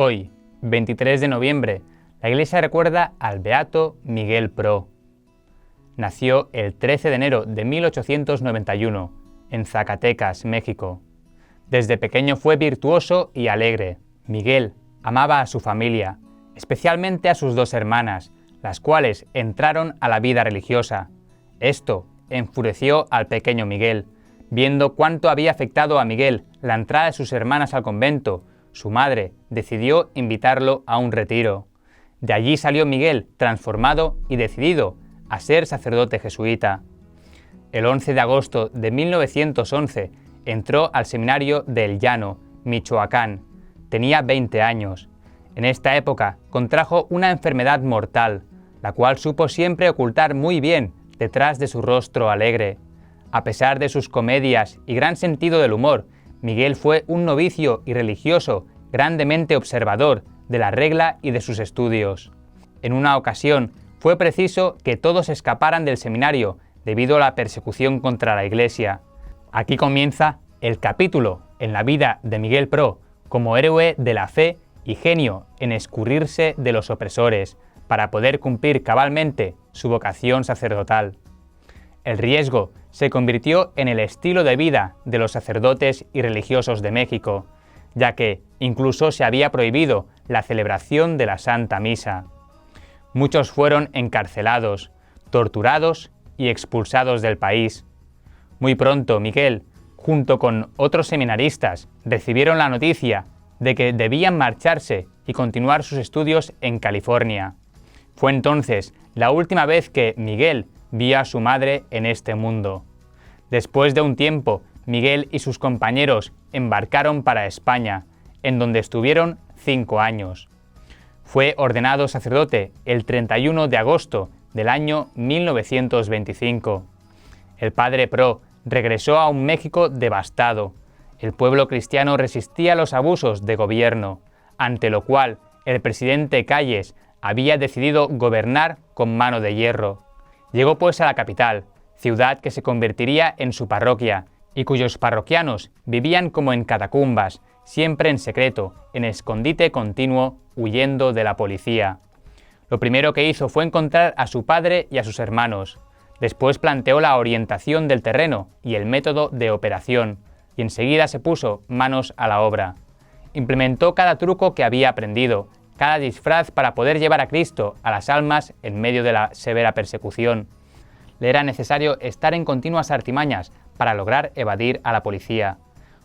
Hoy, 23 de noviembre, la Iglesia recuerda al beato Miguel Pro. Nació el 13 de enero de 1891 en Zacatecas, México. Desde pequeño fue virtuoso y alegre. Miguel amaba a su familia, especialmente a sus dos hermanas, las cuales entraron a la vida religiosa. Esto enfureció al pequeño Miguel. Viendo cuánto había afectado a Miguel la entrada de sus hermanas al convento, su madre decidió invitarlo a un retiro. De allí salió Miguel transformado y decidido a ser sacerdote jesuita. El 11 de agosto de 1911 entró al seminario de El Llano, Michoacán. Tenía 20 años. En esta época contrajo una enfermedad mortal, la cual supo siempre ocultar muy bien detrás de su rostro alegre. A pesar de sus comedias y gran sentido del humor, Miguel fue un novicio y religioso grandemente observador de la regla y de sus estudios. En una ocasión fue preciso que todos escaparan del seminario debido a la persecución contra la Iglesia. Aquí comienza el capítulo en la vida de Miguel Pro como héroe de la fe y genio en escurrirse de los opresores para poder cumplir cabalmente su vocación sacerdotal. El riesgo se convirtió en el estilo de vida de los sacerdotes y religiosos de México, ya que incluso se había prohibido la celebración de la Santa Misa. Muchos fueron encarcelados, torturados y expulsados del país. Muy pronto Miguel, junto con otros seminaristas, recibieron la noticia de que debían marcharse y continuar sus estudios en California. Fue entonces la última vez que Miguel vio a su madre en este mundo. Después de un tiempo, Miguel y sus compañeros embarcaron para España, en donde estuvieron 5 años. Fue ordenado sacerdote el 31 de agosto del año 1925. El padre Pro regresó a un México devastado. El pueblo cristiano resistía los abusos de gobierno, ante lo cual el presidente Calles había decidido gobernar con mano de hierro. Llegó pues a la capital, ciudad que se convertiría en su parroquia, y cuyos parroquianos vivían como en catacumbas, siempre en secreto, en escondite continuo, huyendo de la policía. Lo primero que hizo fue encontrar a su padre y a sus hermanos. Después planteó la orientación del terreno y el método de operación, y enseguida se puso manos a la obra. Implementó cada truco que había aprendido, cada disfraz para poder llevar a Cristo a las almas en medio de la severa persecución. Le era necesario estar en continuas artimañas para lograr evadir a la policía.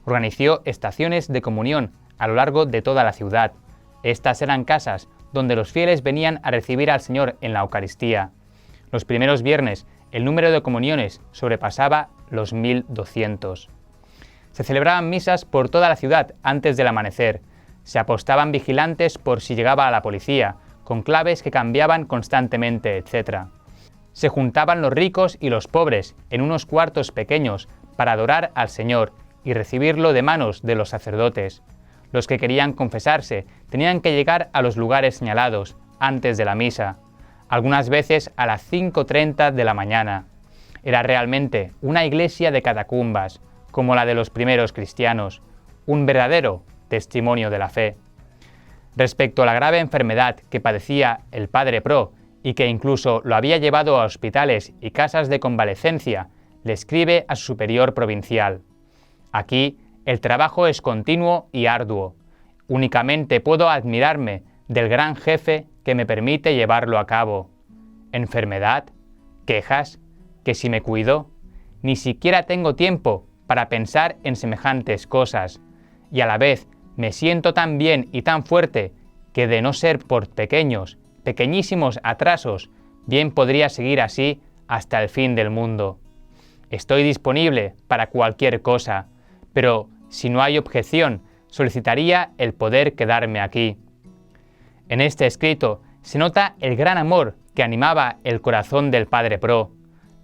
Organizó estaciones de comunión a lo largo de toda la ciudad. Estas eran casas donde los fieles venían a recibir al Señor en la Eucaristía. Los primeros viernes, el número de comuniones sobrepasaba los 1200. Se celebraban misas por toda la ciudad antes del amanecer. Se apostaban vigilantes por si llegaba a la policía, con claves que cambiaban constantemente, etc. Se juntaban los ricos y los pobres en unos cuartos pequeños para adorar al Señor y recibirlo de manos de los sacerdotes. Los que querían confesarse tenían que llegar a los lugares señalados antes de la misa, algunas veces a las 5:30 de la mañana. Era realmente una iglesia de catacumbas, como la de los primeros cristianos, un verdadero testimonio de la fe. Respecto a la grave enfermedad que padecía el padre Pro y que incluso lo había llevado a hospitales y casas de convalecencia, le escribe a su superior provincial: aquí el trabajo es continuo y arduo. Únicamente puedo admirarme del gran jefe que me permite llevarlo a cabo. ¿Enfermedad? ¿Quejas? ¿Que si me cuido? Ni siquiera tengo tiempo para pensar en semejantes cosas, y a la vez me siento tan bien y tan fuerte que de no ser por pequeñísimos atrasos, bien podría seguir así hasta el fin del mundo. Estoy disponible para cualquier cosa, pero si no hay objeción, solicitaría el poder quedarme aquí. En este escrito se nota el gran amor que animaba el corazón del padre Pro,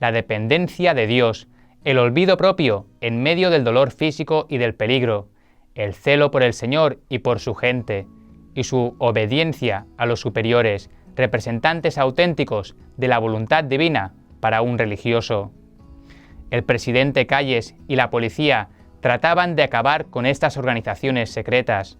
la dependencia de Dios, el olvido propio en medio del dolor físico y del peligro, el celo por el Señor y por su gente, y su obediencia a los superiores, representantes auténticos de la voluntad divina para un religioso. El presidente Calles y la policía trataban de acabar con estas organizaciones secretas.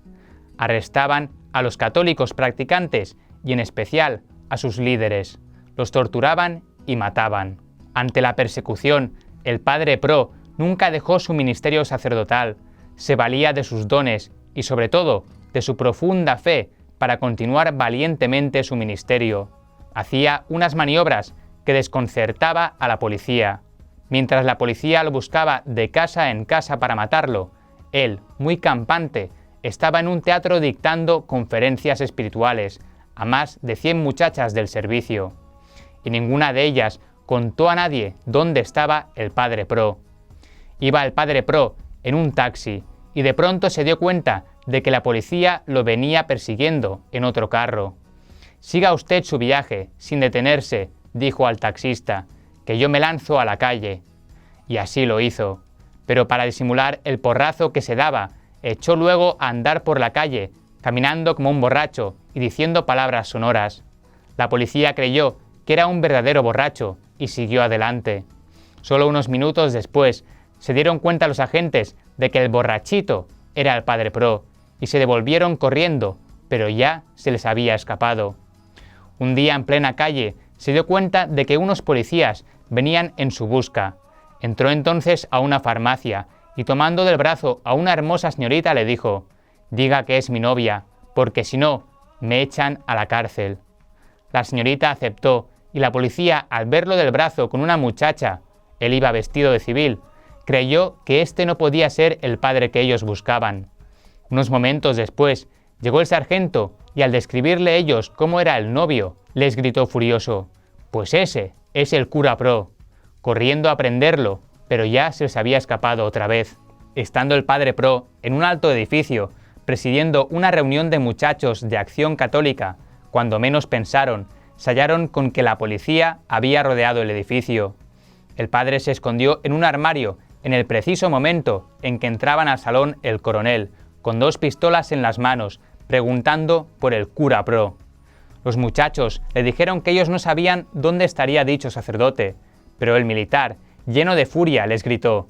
Arrestaban a los católicos practicantes y en especial a sus líderes. Los torturaban y mataban. Ante la persecución, el padre Pro nunca dejó su ministerio sacerdotal, se valía de sus dones y sobre todo de su profunda fe para continuar valientemente su ministerio. Hacía unas maniobras que desconcertaba a la policía. Mientras la policía lo buscaba de casa en casa para matarlo, él, muy campante, estaba en un teatro dictando conferencias espirituales a más de 100 muchachas del servicio. Y ninguna de ellas contó a nadie dónde estaba el padre Pro. Iba el padre Pro en un taxi y de pronto se dio cuenta de que la policía lo venía persiguiendo en otro carro. «Siga usted su viaje, sin detenerse», dijo al taxista, «que yo me lanzo a la calle». Y así lo hizo. Pero para disimular el porrazo que se daba, echó luego a andar por la calle, caminando como un borracho y diciendo palabras sonoras. La policía creyó que era un verdadero borracho y siguió adelante. Solo unos minutos después se dieron cuenta los agentes de que el borrachito era el padre Pro y se devolvieron corriendo, pero ya se les había escapado. Un día en plena calle se dio cuenta de que unos policías venían en su busca. Entró entonces a una farmacia y tomando del brazo a una hermosa señorita le dijo: «Diga que es mi novia, porque si no, me echan a la cárcel». La señorita aceptó y la policía, al verlo del brazo con una muchacha, él iba vestido de civil, creyó que este no podía ser el padre que ellos buscaban. Unos momentos después llegó el sargento y al describirle ellos cómo era el novio, les gritó furioso: «Pues ese es el cura Pro», corriendo a prenderlo, pero ya se les había escapado otra vez. Estando el padre Pro en un alto edificio, presidiendo una reunión de muchachos de Acción Católica, cuando menos pensaron, se hallaron con que la policía había rodeado el edificio. El padre se escondió en un armario en el preciso momento en que entraban al salón el coronel, con 2 pistolas en las manos, preguntando por el cura Pro. Los muchachos le dijeron que ellos no sabían dónde estaría dicho sacerdote, pero el militar, lleno de furia, les gritó: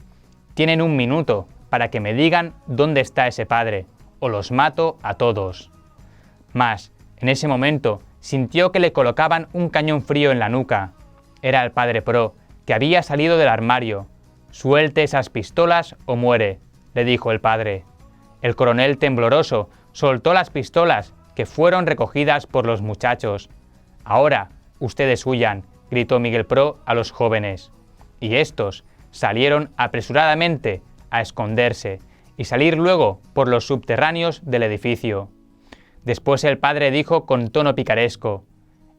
«Tienen 1 minuto para que me digan dónde está ese padre, o los mato a todos». Mas, en ese momento, sintió que le colocaban un cañón frío en la nuca. Era el padre Pro, que había salido del armario. «Suelte esas pistolas o muere», le dijo el padre. El coronel tembloroso soltó las pistolas, que fueron recogidas por los muchachos. «Ahora, ustedes huyan», gritó Miguel Pro a los jóvenes. Y estos salieron apresuradamente a esconderse y salir luego por los subterráneos del edificio. Después el padre dijo con tono picaresco: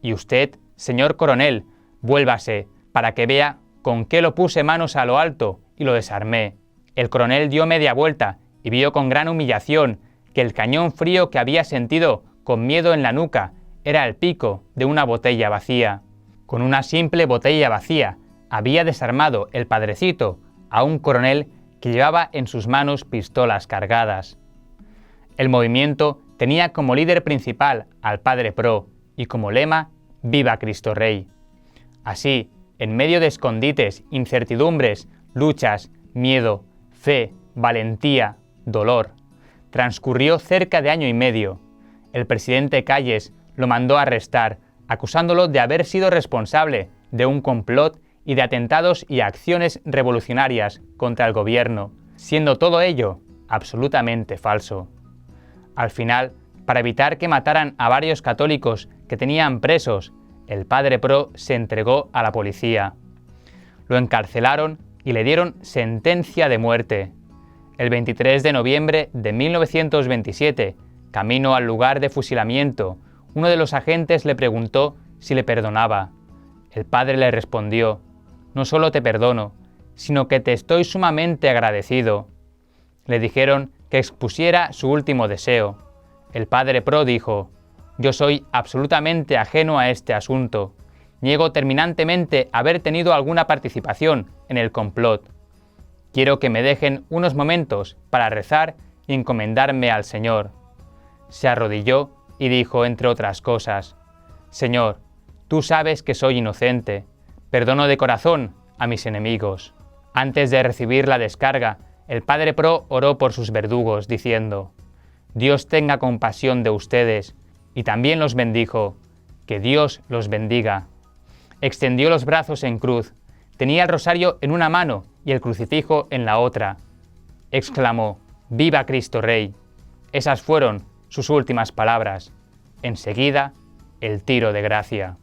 «Y usted, señor coronel, vuélvase, para que vea con qué lo puse manos a lo alto y lo desarmé». El coronel dio media vuelta y vio con gran humillación que el cañón frío que había sentido con miedo en la nuca era el pico de una botella vacía. Con una simple botella vacía había desarmado el padrecito a un coronel que llevaba en sus manos pistolas cargadas. El movimiento tenía como líder principal al padre Pro y como lema «Viva Cristo Rey». Así, en medio de escondites, incertidumbres, luchas, miedo, fe, valentía, dolor, transcurrió cerca de 1 año y medio. El presidente Calles lo mandó arrestar, acusándolo de haber sido responsable de un complot y de atentados y acciones revolucionarias contra el gobierno, siendo todo ello absolutamente falso. Al final, para evitar que mataran a varios católicos que tenían presos, el padre Pro se entregó a la policía. Lo encarcelaron y le dieron sentencia de muerte. El 23 de noviembre de 1927, camino al lugar de fusilamiento, uno de los agentes le preguntó si le perdonaba. El padre le respondió: «No solo te perdono, sino que te estoy sumamente agradecido». Le dijeron que expusiera su último deseo. El padre Pro dijo: «Yo soy absolutamente ajeno a este asunto. Niego terminantemente haber tenido alguna participación en el complot. Quiero que me dejen unos momentos para rezar y encomendarme al Señor». Se arrodilló y dijo, entre otras cosas: «Señor, tú sabes que soy inocente. Perdono de corazón a mis enemigos». Antes de recibir la descarga, el padre Pro oró por sus verdugos, diciendo: Dios tenga compasión de ustedes. Y también los bendijo. Que Dios los bendiga. Extendió los brazos en cruz. Tenía el rosario en una mano y el crucifijo en la otra. Exclamó: «¡Viva Cristo Rey!». Esas fueron sus últimas palabras. Enseguida, el tiro de gracia.